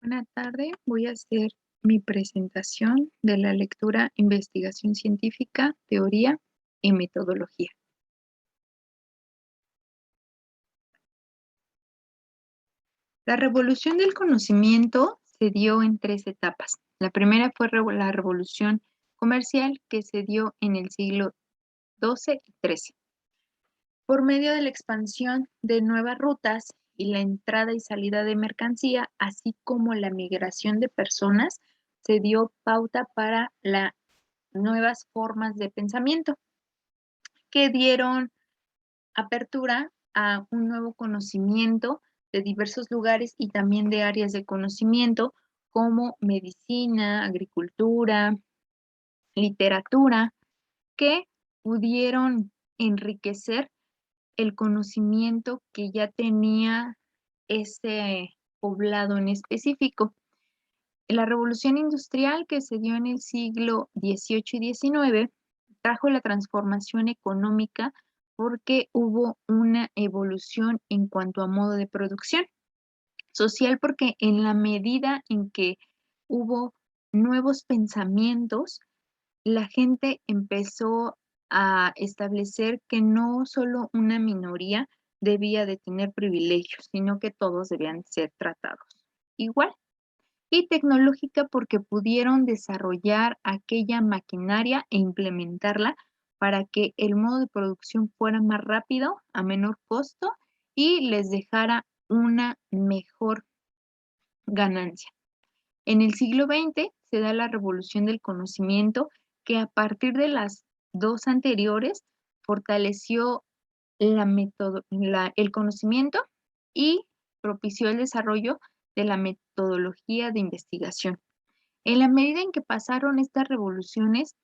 Buenas tardes, voy a hacer mi presentación de la lectura Investigación científica, teoría y metodología. La revolución del conocimiento se dio en tres etapas. La primera fue la revolución comercial que se dio en el siglo XII y XIII. Por medio de la expansión de nuevas rutas y la entrada y salida de mercancía, así como la migración de personas, se dio pauta para las nuevas formas de pensamiento que dieron apertura a un nuevo conocimiento de diversos lugares y también de áreas de conocimiento como medicina, agricultura, literatura, que pudieron enriquecer el conocimiento que ya tenía ese poblado en específico. La revolución industrial que se dio en el siglo XVIII y XIX trajo la transformación económica porque hubo una evolución en cuanto a modo de producción. Social porque en la medida en que hubo nuevos pensamientos, la gente empezó a establecer que no solo una minoría debía de tener privilegios, sino que todos debían ser tratados igual. Y tecnológica porque pudieron desarrollar aquella maquinaria e implementarla para que el modo de producción fuera más rápido, a menor costo y les dejara una mejor ganancia. En el siglo XX se da la revolución del conocimiento que a partir de las dos anteriores fortaleció el conocimiento y propició el desarrollo de la metodología de investigación. En la medida en que pasaron estas revoluciones,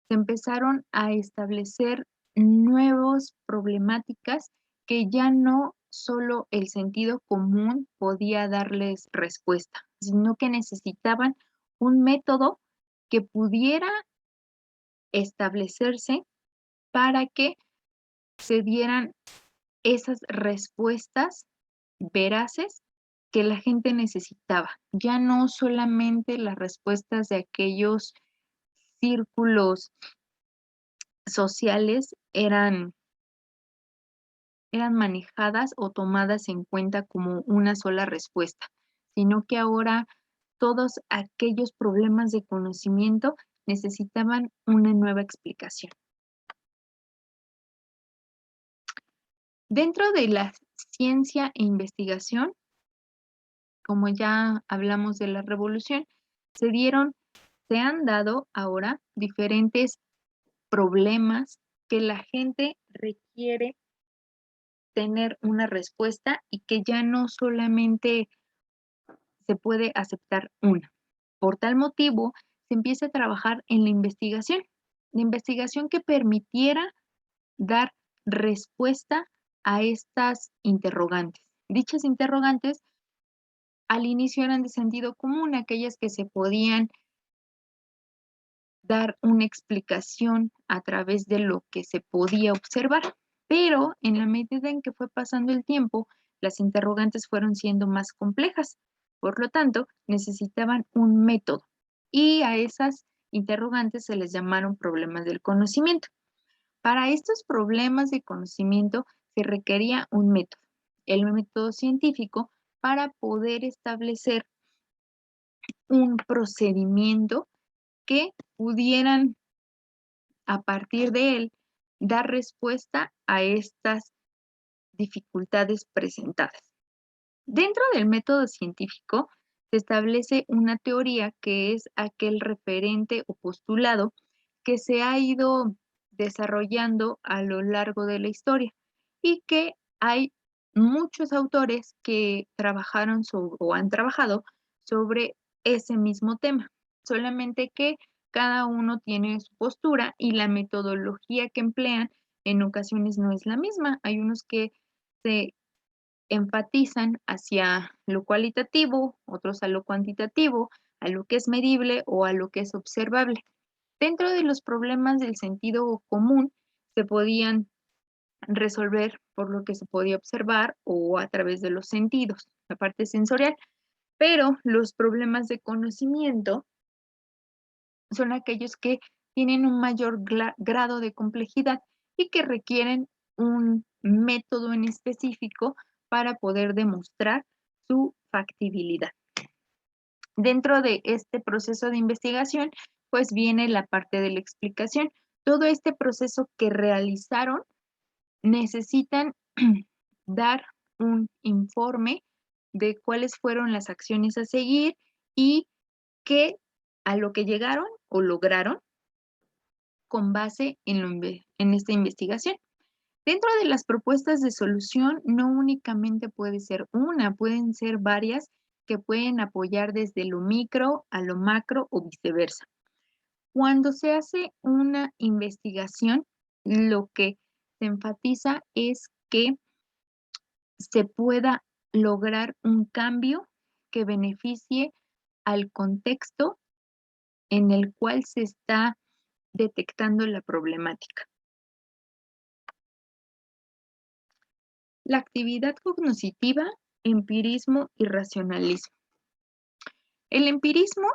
se empezaron a establecer nuevas problemáticas que ya no solo el sentido común podía darles respuesta, sino que necesitaban un método que pudiera establecerse para que se dieran esas respuestas veraces que la gente necesitaba, ya no solamente las respuestas de aquellos círculos sociales eran manejadas o tomadas en cuenta como una sola respuesta, sino que ahora todos aquellos problemas de conocimiento necesitaban una nueva explicación. Dentro de la ciencia e investigación, como ya hablamos de la revolución, se han dado ahora diferentes problemas que la gente requiere tener una respuesta y que ya no solamente se puede aceptar una. Por tal motivo, se empieza a trabajar en la investigación que permitiera dar respuesta a estas interrogantes. Dichas interrogantes al inicio eran de sentido común, aquellas que se podían dar una explicación a través de lo que se podía observar, pero en la medida en que fue pasando el tiempo, las interrogantes fueron siendo más complejas. Por lo tanto, necesitaban un método y a esas interrogantes se les llamaron problemas del conocimiento. Para estos problemas de conocimiento se requería un método, el método científico, para poder establecer un procedimiento que pudieran a partir de él dar respuesta a estas dificultades presentadas. Dentro del método científico se establece una teoría que es aquel referente o postulado que se ha ido desarrollando a lo largo de la historia y que hay muchos autores que trabajaron o han trabajado sobre ese mismo tema, solamente que cada uno tiene su postura y la metodología que emplean en ocasiones no es la misma. Hay unos que se enfatizan hacia lo cualitativo, otros a lo cuantitativo, a lo que es medible o a lo que es observable. Dentro de los problemas del sentido común se podían resolver por lo que se podía observar o a través de los sentidos, la parte sensorial, Pero los problemas de conocimiento son aquellos que tienen un mayor grado de complejidad y que requieren un método en específico para poder demostrar su factibilidad. Dentro de este proceso de investigación, pues viene la parte de la explicación. Todo este proceso que realizaron necesitan dar un informe de cuáles fueron las acciones a seguir y qué a lo que llegaron o lograron con base en esta investigación. Dentro de las propuestas de solución, no únicamente puede ser una, pueden ser varias que pueden apoyar desde lo micro a lo macro o viceversa. Cuando se hace una investigación, lo que se enfatiza es que se pueda lograr un cambio que beneficie al contexto en el cual se está detectando la problemática. La actividad cognitiva, empirismo y racionalismo. El empirismo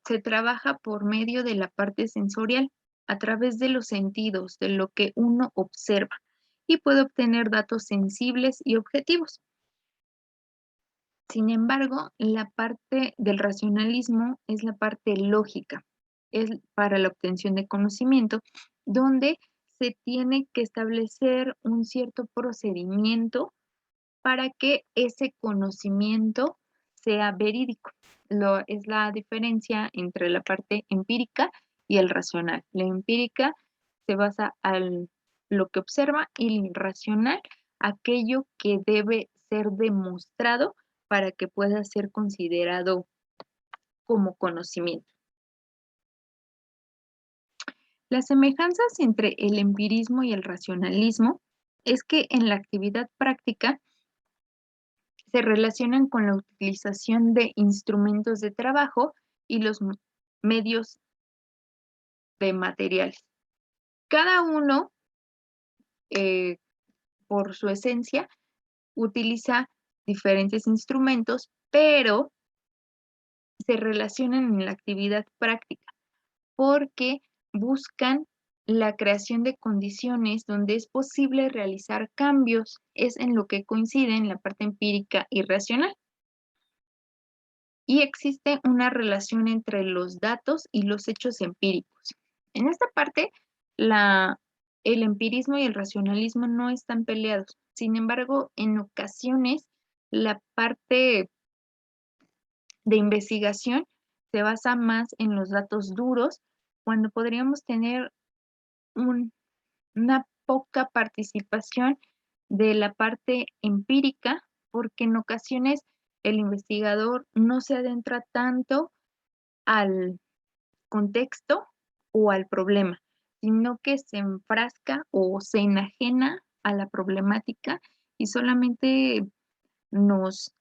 se trabaja por medio de la parte sensorial, a través de los sentidos, de lo que uno observa, y puede obtener datos sensibles y objetivos. Sin embargo, la parte del racionalismo es la parte lógica, es para la obtención de conocimiento, donde se tiene que establecer un cierto procedimiento para que ese conocimiento sea verídico. Es la diferencia entre la parte empírica y el racional. La empírica se basa en lo que observa y el racional, aquello que debe ser demostrado para que pueda ser considerado como conocimiento. Las semejanzas entre el empirismo y el racionalismo es que en la actividad práctica se relacionan con la utilización de instrumentos de trabajo y los medios de materiales. Cada uno, por su esencia, utiliza diferentes instrumentos, pero se relacionan en la actividad práctica porque buscan la creación de condiciones donde es posible realizar cambios. Es en lo que coinciden la parte empírica y racional. Y existe una relación entre los datos y los hechos empíricos. En esta parte, el empirismo y el racionalismo no están peleados. Sin embargo, en ocasiones, la parte de investigación se basa más en los datos duros, cuando podríamos tener una poca participación de la parte empírica, porque en ocasiones el investigador no se adentra tanto al contexto o al problema, sino que se enfrasca o se enajena a la problemática y solamente nos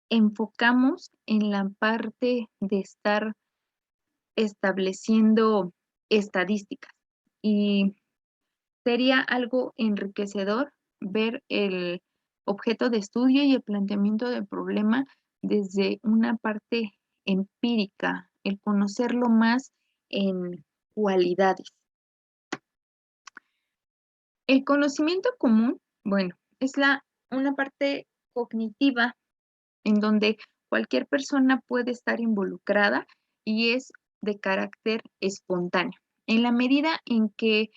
enfocamos en la parte de estar estableciendo estadísticas. Y sería algo enriquecedor ver el objeto de estudio y el planteamiento del problema desde una parte empírica, el conocerlo más en cualidades. El conocimiento común, bueno, es una parte cognitiva en donde cualquier persona puede estar involucrada y es de carácter espontáneo. En la medida en que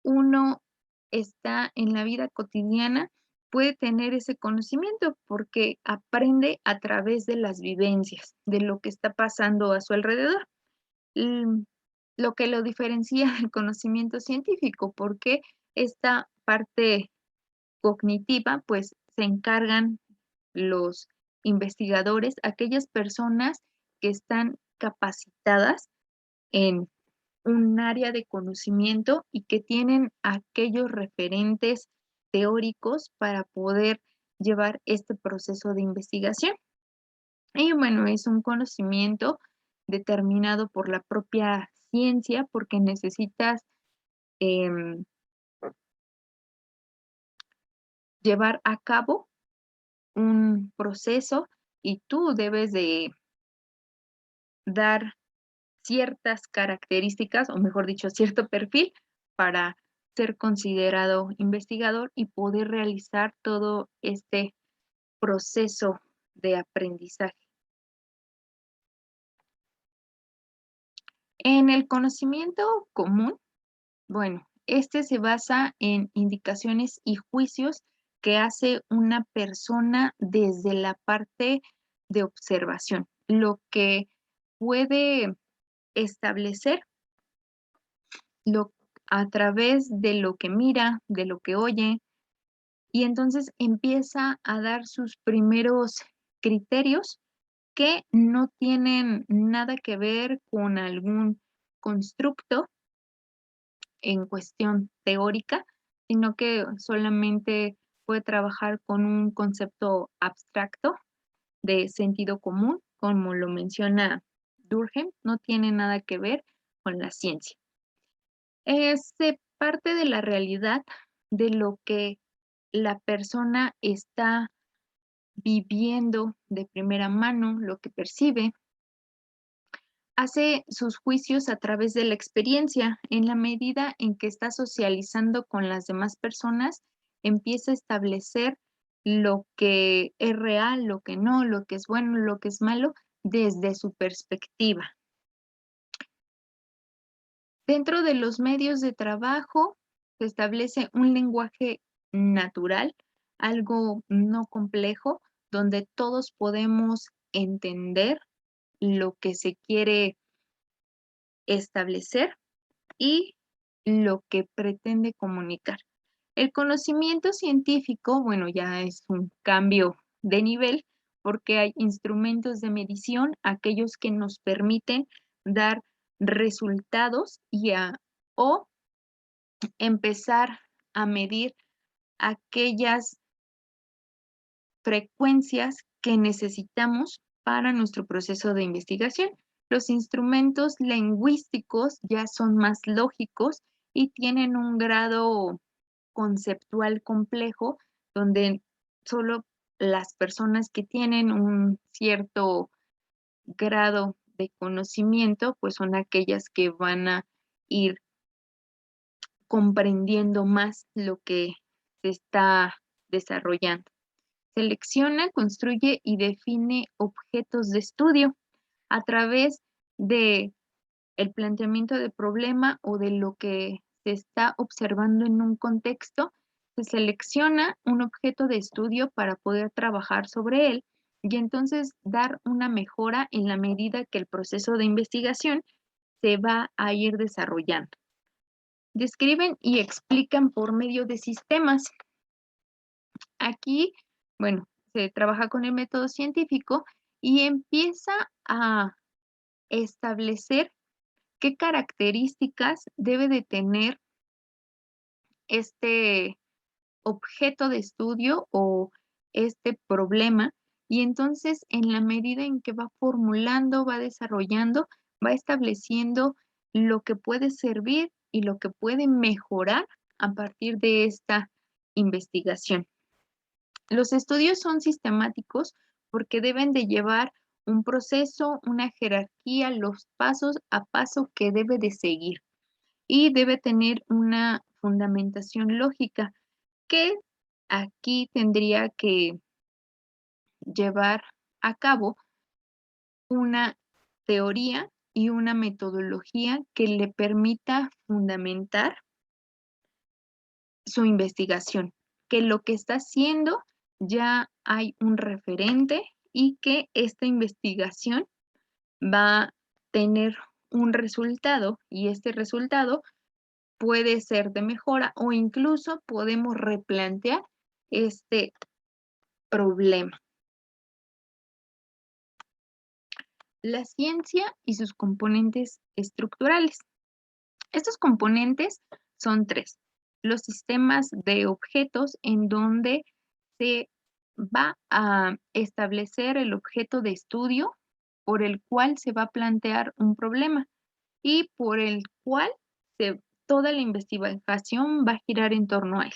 uno está en la vida cotidiana, puede tener ese conocimiento porque aprende a través de las vivencias, de lo que está pasando a su alrededor. Mm, Lo que lo diferencia del conocimiento científico, porque esta parte cognitiva, pues se encargan los investigadores, aquellas personas que están capacitadas en un área de conocimiento y que tienen aquellos referentes teóricos para poder llevar este proceso de investigación. Y bueno, es un conocimiento determinado por la propia ciencia porque necesitas em, llevar a cabo un proceso y tú debes de dar ciertas características, o mejor dicho, cierto perfil para ser considerado investigador y poder realizar todo este proceso de aprendizaje. En el conocimiento común, bueno, este se basa en indicaciones y juicios que hace una persona desde la parte de observación, lo que puede establecer lo, a través de lo que mira, de lo que oye, y entonces empieza a dar sus primeros criterios que no tienen nada que ver con algún constructo en cuestión teórica, sino que solamente puede trabajar con un concepto abstracto de sentido común, como lo menciona Durkheim, no tiene nada que ver con la ciencia. Es parte de la realidad de lo que la persona está viviendo de primera mano, lo que percibe, hace sus juicios a través de la experiencia. En la medida en que está socializando con las demás personas, empieza a establecer lo que es real, lo que no, lo que es bueno, lo que es malo, desde su perspectiva. Dentro de los medios de trabajo se establece un lenguaje natural, algo no complejo, donde todos podemos entender lo que se quiere establecer y lo que pretende comunicar. El conocimiento científico, bueno, ya es un cambio de nivel porque hay instrumentos de medición, aquellos que nos permiten dar resultados o empezar a medir aquellas frecuencias que necesitamos para nuestro proceso de investigación. Los instrumentos lingüísticos ya son más lógicos y tienen un grado conceptual complejo donde solo las personas que tienen un cierto grado de conocimiento, pues son aquellas que van a ir comprendiendo más lo que se está desarrollando. Selecciona, construye y define objetos de estudio a través de el planteamiento de problema o de lo que se está observando en un contexto. Se selecciona un objeto de estudio para poder trabajar sobre él y entonces dar una mejora en la medida que el proceso de investigación se va a ir desarrollando. Describen y explican por medio de sistemas. Aquí, bueno, se trabaja con el método científico y empieza a establecer qué características debe de tener este objeto de estudio o este problema. Y entonces, en la medida en que va formulando, va desarrollando, va estableciendo lo que puede servir y lo que puede mejorar a partir de esta investigación. Los estudios son sistemáticos porque deben de llevar un proceso, una jerarquía, los pasos a paso que debe de seguir y debe tener una fundamentación lógica que aquí tendría que llevar a cabo una teoría y una metodología que le permita fundamentar su investigación, que lo que está haciendo ya hay un referente y que esta investigación va a tener un resultado y este resultado puede ser de mejora o incluso podemos replantear este problema. La ciencia y sus componentes estructurales. Estos componentes son tres. Los sistemas de objetos en donde se va a establecer el objeto de estudio por el cual se va a plantear un problema y por el cual toda la investigación va a girar en torno a él.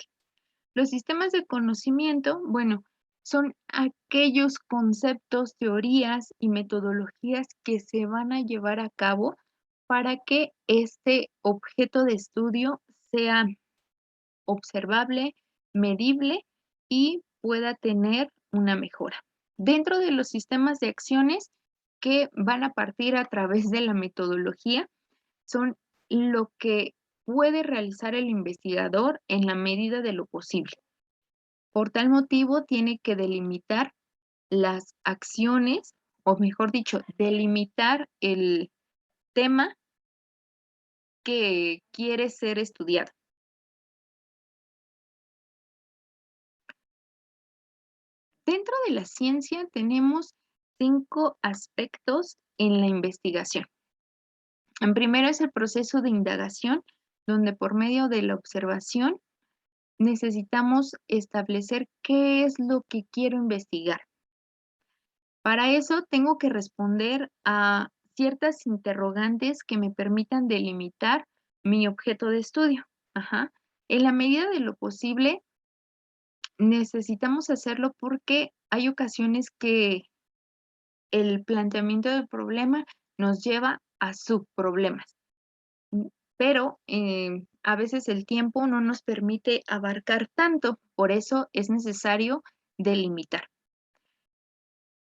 Los sistemas de conocimiento, bueno, Son aquellos conceptos, teorías y metodologías que se van a llevar a cabo para que este objeto de estudio sea observable, medible y pueda tener una mejora. Dentro de los sistemas de acciones que van a partir a través de la metodología, son lo que puede realizar el investigador en la medida de lo posible. Por tal motivo, tiene que delimitar las acciones, o mejor dicho, delimitar el tema que quiere ser estudiado. Dentro de la ciencia tenemos 5 aspectos en la investigación. En primero es el proceso de indagación, donde por medio de la observación necesitamos establecer qué es lo que quiero investigar. Para eso tengo que responder a ciertas interrogantes que me permitan delimitar mi objeto de estudio. Ajá. En la medida de lo posible, necesitamos hacerlo porque hay ocasiones que el planteamiento del problema nos lleva a subproblemas. Pero a veces el tiempo no nos permite abarcar tanto, por eso es necesario delimitar.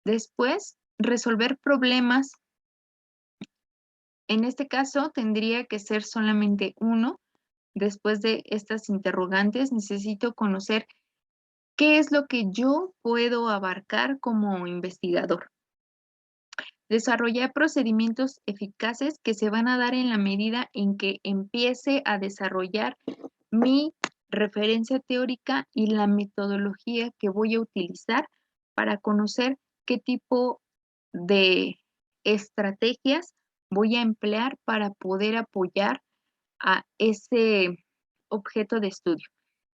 Después, resolver problemas. En este caso, tendría que ser solamente uno. Después de estas interrogantes, necesito conocer qué es lo que yo puedo abarcar como investigador. Desarrollar procedimientos eficaces que se van a dar en la medida en que empiece a desarrollar mi referencia teórica y la metodología que voy a utilizar para conocer qué tipo de estrategias voy a emplear para poder apoyar a ese objeto de estudio.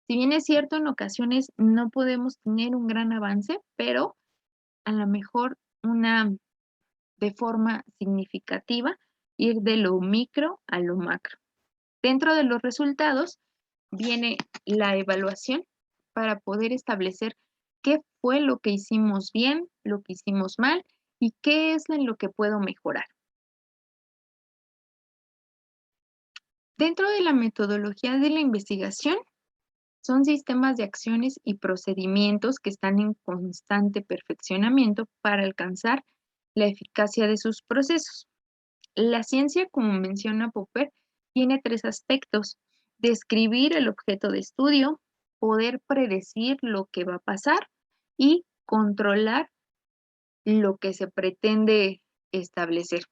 Si bien es cierto, en ocasiones no podemos tener un gran avance, pero a lo mejor de forma significativa ir de lo micro a lo macro. Dentro de los resultados viene la evaluación para poder establecer qué fue lo que hicimos bien, lo que hicimos mal y qué es en lo que puedo mejorar. Dentro de la metodología de la investigación, son sistemas de acciones y procedimientos que están en constante perfeccionamiento para alcanzar la eficacia de sus procesos. La ciencia, como menciona Popper, tiene 3 aspectos: describir el objeto de estudio, poder predecir lo que va a pasar y controlar lo que se pretende establecer.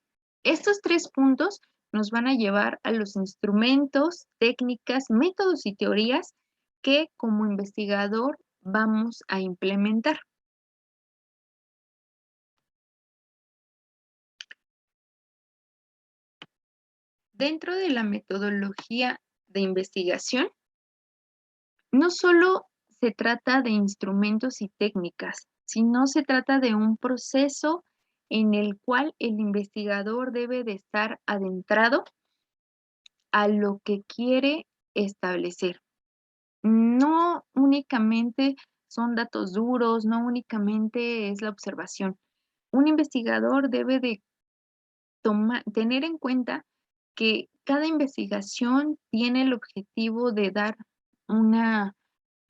Estos 3 puntos nos van a llevar a los instrumentos, técnicas, métodos y teorías que como investigador vamos a implementar. Dentro de la metodología de investigación, no solo se trata de instrumentos y técnicas, sino se trata de un proceso en el cual el investigador debe de estar adentrado a lo que quiere establecer. No únicamente son datos duros, no únicamente es la observación. Un investigador debe de tener en cuenta que cada investigación tiene el objetivo de dar una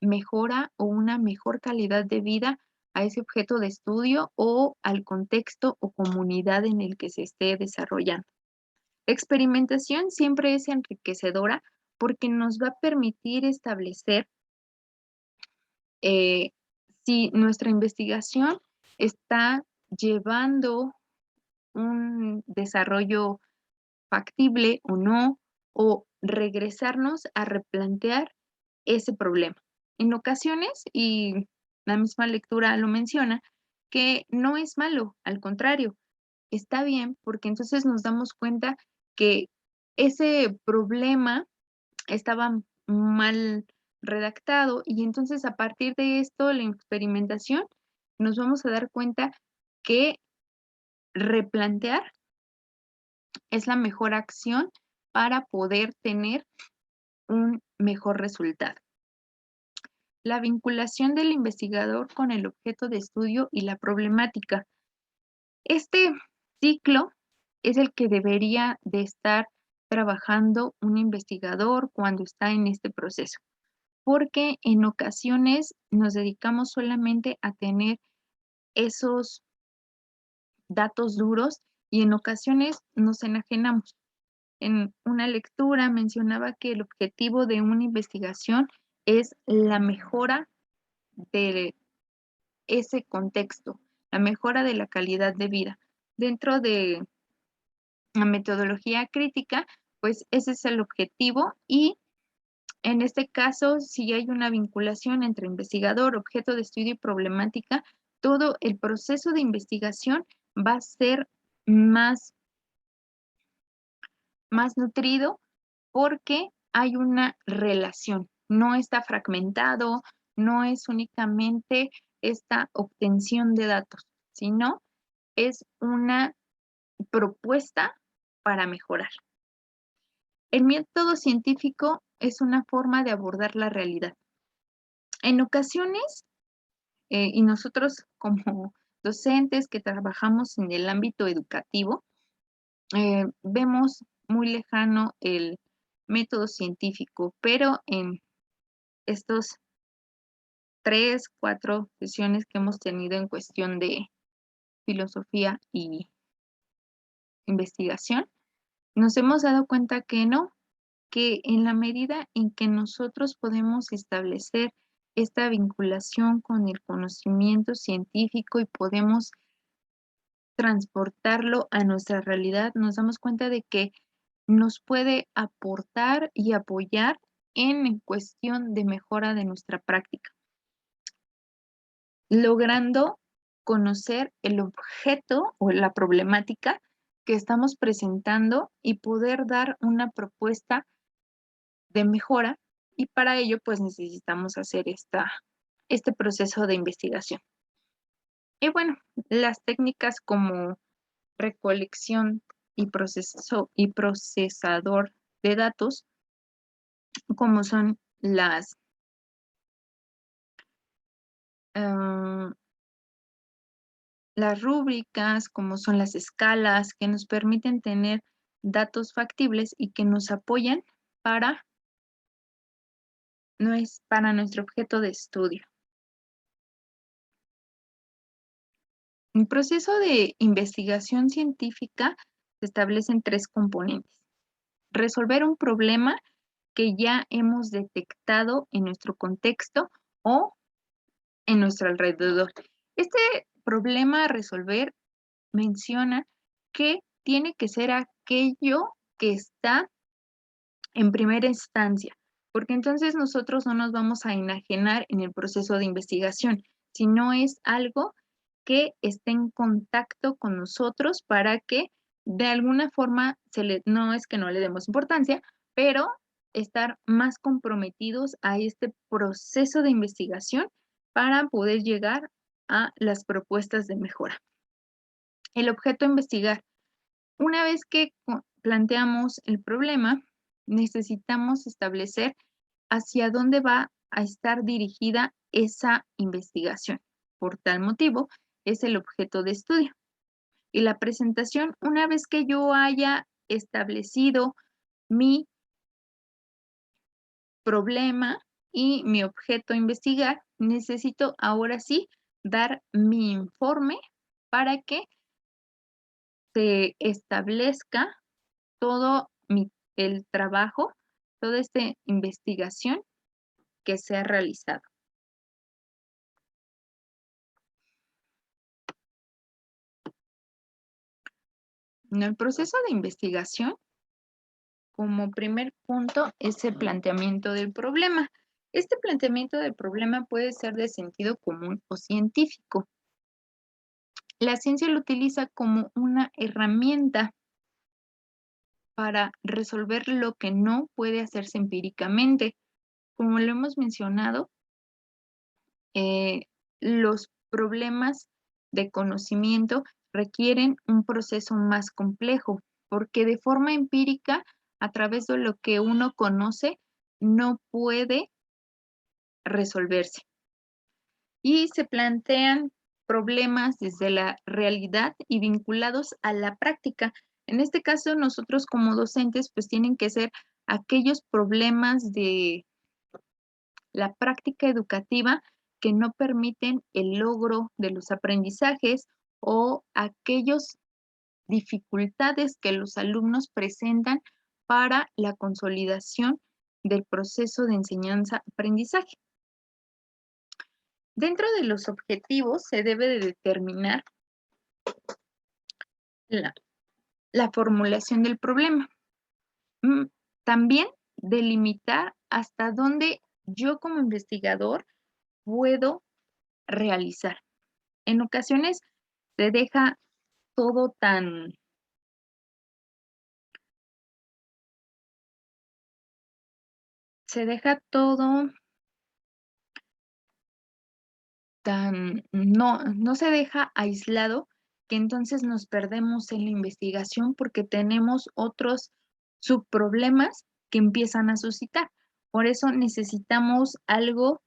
mejora o una mejor calidad de vida a ese objeto de estudio o al contexto o comunidad en el que se esté desarrollando. La experimentación siempre es enriquecedora porque nos va a permitir establecer si nuestra investigación está llevando un desarrollo factible o no, o regresarnos a replantear ese problema. En ocasiones, y la misma lectura lo menciona, que no es malo, al contrario, está bien porque entonces nos damos cuenta que ese problema estaba mal redactado y entonces a partir de esto, la experimentación, nos vamos a dar cuenta que replantear es la mejor acción para poder tener un mejor resultado. La vinculación del investigador con el objeto de estudio y la problemática. Este ciclo es el que debería de estar trabajando un investigador cuando está en este proceso, porque en ocasiones nos dedicamos solamente a tener esos datos duros y en ocasiones nos enajenamos. En una lectura mencionaba que el objetivo de una investigación es la mejora de ese contexto, la mejora de la calidad de vida. Dentro de la metodología crítica, pues ese es el objetivo y en este caso, si hay una vinculación entre investigador, objeto de estudio y problemática, todo el proceso de investigación va a ser más, más nutrido porque hay una relación, no está fragmentado, no es únicamente esta obtención de datos, sino es una propuesta para mejorar. El método científico es una forma de abordar la realidad. En ocasiones, y nosotros como docentes que trabajamos en el ámbito educativo, vemos muy lejano el método científico, pero en estos 3, 4 sesiones que hemos tenido en cuestión de filosofía y investigación, nos hemos dado cuenta que no, que en la medida en que nosotros podemos establecer esta vinculación con el conocimiento científico y podemos transportarlo a nuestra realidad, nos damos cuenta de que nos puede aportar y apoyar en cuestión de mejora de nuestra práctica, logrando conocer el objeto o la problemática que estamos presentando y poder dar una propuesta de mejora y para ello pues necesitamos hacer este proceso de investigación. Y bueno, las técnicas como recolección y procesador de datos, como son ah, las rúbricas, como son las escalas, que nos permiten tener datos factibles y que nos apoyan para, para nuestro objeto de estudio. El proceso de investigación científica se establecen 3 componentes. Resolver un problema que ya hemos detectado en nuestro contexto o en nuestro alrededor. Este problema a resolver menciona que tiene que ser aquello que está en primera instancia, porque entonces nosotros no nos vamos a enajenar en el proceso de investigación, sino es algo que esté en contacto con nosotros para que de alguna forma no es que no le demos importancia, pero estar más comprometidos a este proceso de investigación para poder llegar a las propuestas de mejora. El objeto a investigar. Una vez que planteamos el problema, necesitamos establecer hacia dónde va a estar dirigida esa investigación. Por tal motivo, es el objeto de estudio. Y la presentación, una vez que yo haya establecido mi problema y mi objeto a investigar, necesito ahora sí dar mi informe para que se establezca todo el trabajo, toda esta investigación que se ha realizado. En el proceso de investigación, como primer punto, es el planteamiento del problema. Este planteamiento del problema puede ser de sentido común o científico. La ciencia lo utiliza como una herramienta para resolver lo que no puede hacerse empíricamente. Como lo hemos mencionado, los problemas de conocimiento requieren un proceso más complejo, porque de forma empírica, a través de lo que uno conoce, no puede resolverse. Y se plantean problemas desde la realidad y vinculados a la práctica. En este caso, nosotros como docentes, pues tienen que ser aquellos problemas de la práctica educativa que no permiten el logro de los aprendizajes o aquellos dificultades que los alumnos presentan para la consolidación del proceso de enseñanza-aprendizaje. Dentro de los objetivos se debe de determinar la formulación del problema. También delimitar hasta dónde yo como investigador puedo realizar. En ocasiones se deja todo no se deja aislado, que entonces nos perdemos en la investigación porque tenemos otros subproblemas que empiezan a suscitar. Por eso necesitamos algo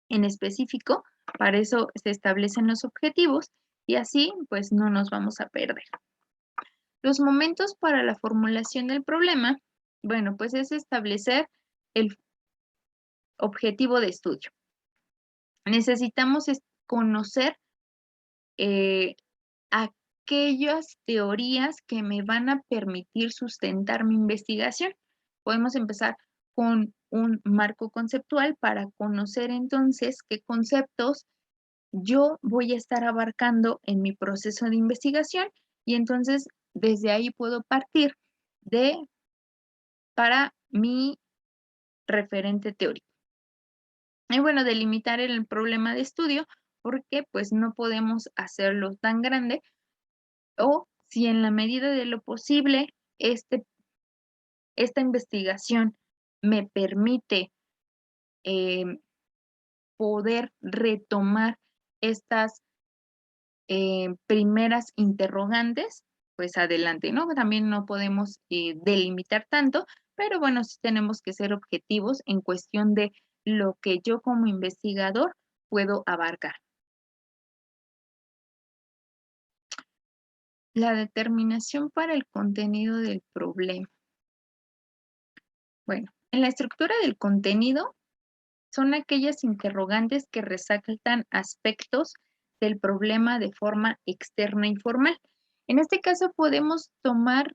en específico, para eso se establecen los objetivos y así pues no nos vamos a perder. Los momentos para la formulación del problema, bueno, pues es establecer el objetivo de estudio. Necesitamos conocer aquellas teorías que me van a permitir sustentar mi investigación. Podemos empezar con un marco conceptual para conocer entonces qué conceptos yo voy a estar abarcando en mi proceso de investigación y entonces desde ahí puedo partir para mi referente teórico. Y bueno, delimitar el problema de estudio porque pues no podemos hacerlo tan grande o si en la medida de lo posible esta investigación me permite poder retomar estas primeras interrogantes, pues adelante, ¿no? También no podemos delimitar tanto, pero bueno, sí tenemos que ser objetivos en cuestión de lo que yo como investigador puedo abarcar. La determinación para el contenido del problema. Bueno, en la estructura del contenido son aquellas interrogantes que resaltan aspectos del problema de forma externa y formal. En este caso podemos tomar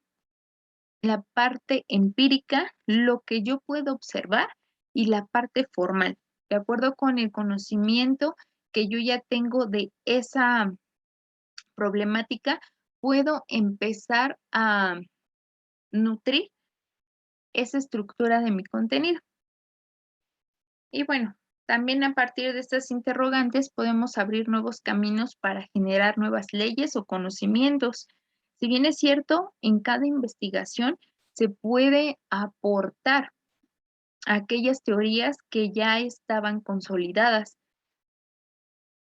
la parte empírica, lo que yo puedo observar, y la parte formal, de acuerdo con el conocimiento que yo ya tengo de esa problemática, puedo empezar a nutrir esa estructura de mi contenido. Y bueno, también a partir de estas interrogantes podemos abrir nuevos caminos para generar nuevas leyes o conocimientos. Si bien es cierto, en cada investigación se puede aportar aquellas teorías que ya estaban consolidadas.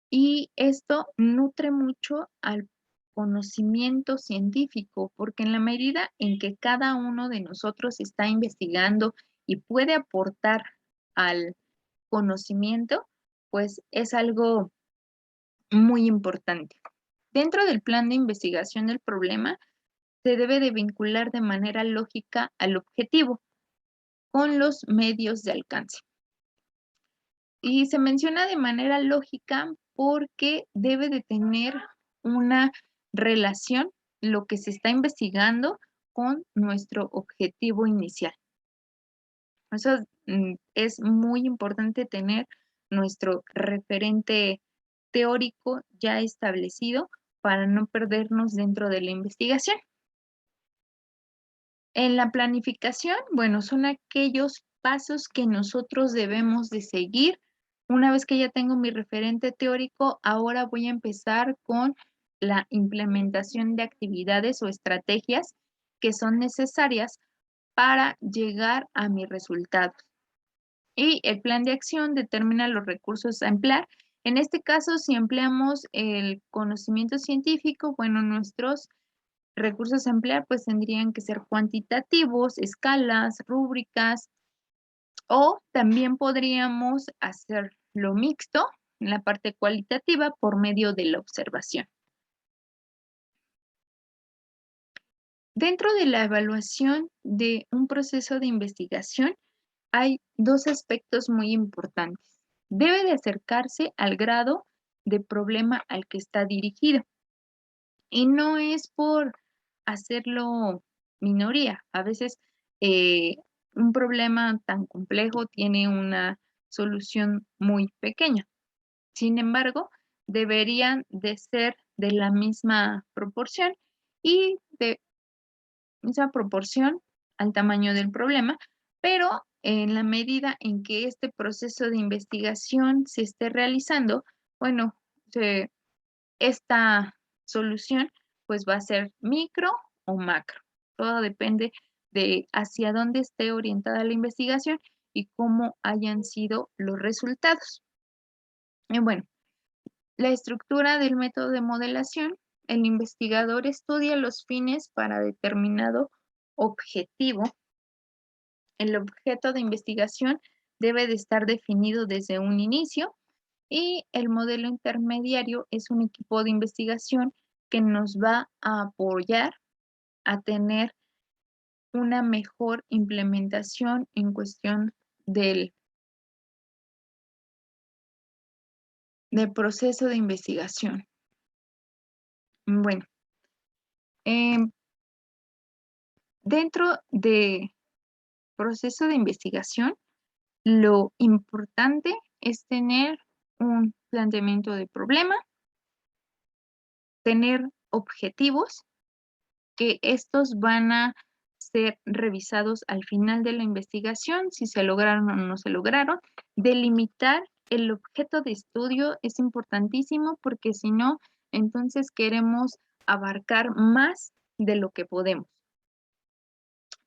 Y esto nutre mucho al conocimiento científico, porque en la medida en que cada uno de nosotros está investigando y puede aportar al conocimiento, pues es algo muy importante. Dentro del plan de investigación del problema, se debe de vincular de manera lógica al objetivo con los medios de alcance. Y se menciona de manera lógica porque debe de tener una relación lo que se está investigando con nuestro objetivo inicial. Eso es muy importante tener nuestro referente teórico ya establecido para no perdernos dentro de la investigación. En la planificación, bueno, son aquellos pasos que nosotros debemos de seguir. Una vez que ya tengo mi referente teórico, ahora voy a empezar con la implementación de actividades o estrategias que son necesarias para llegar a mis resultados. Y el plan de acción determina los recursos a emplear. En este caso, si empleamos el conocimiento científico, bueno, nuestros recursos a emplear pues tendrían que ser cuantitativos, escalas, rúbricas, O también podríamos hacerlo mixto en la parte cualitativa por medio de la observación. Dentro de la evaluación de un proceso de investigación hay dos aspectos muy importantes. Debe de acercarse al grado de problema al que está dirigido. Y no es por hacerlo minoría. A veces un problema tan complejo tiene una solución muy pequeña. Sin embargo, deberían de ser de la misma proporción y de esa proporción al tamaño del problema, pero en la medida en que este proceso de investigación se esté realizando, bueno, esta solución pues va a ser micro o macro. Todo depende de hacia dónde esté orientada la investigación y cómo hayan sido los resultados. Y bueno, la estructura del método de modelación, el investigador estudia los fines para determinado objetivo. El objeto de investigación debe de estar definido desde un inicio y el modelo intermediario es un equipo de investigación que nos va a apoyar a tener una mejor implementación en cuestión del proceso de investigación. Bueno, em, dentro de proceso de investigación, lo importante es tener un planteamiento de problema, tener objetivos, que estos van a ser revisados al final de la investigación, si se lograron o no se lograron. Delimitar el objeto de estudio es importantísimo porque si no, entonces queremos abarcar más de lo que podemos.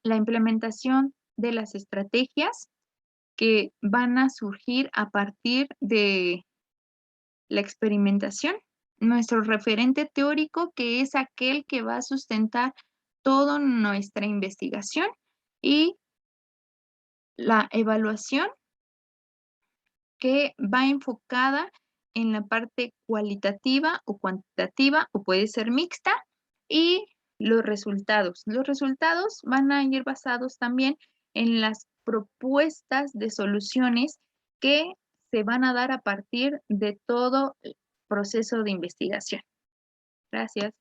La implementación de las estrategias que van a surgir a partir de la experimentación, nuestro referente teórico, que es aquel que va a sustentar toda nuestra investigación, y la evaluación, que va enfocada en la parte cualitativa o cuantitativa, o puede ser mixta, y los resultados. Los resultados van a ir basados también en las propuestas de soluciones que se van a dar a partir de todo el proceso de investigación. Gracias.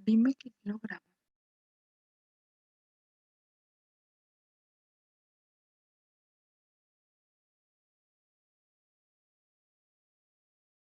Dime que lo grabo.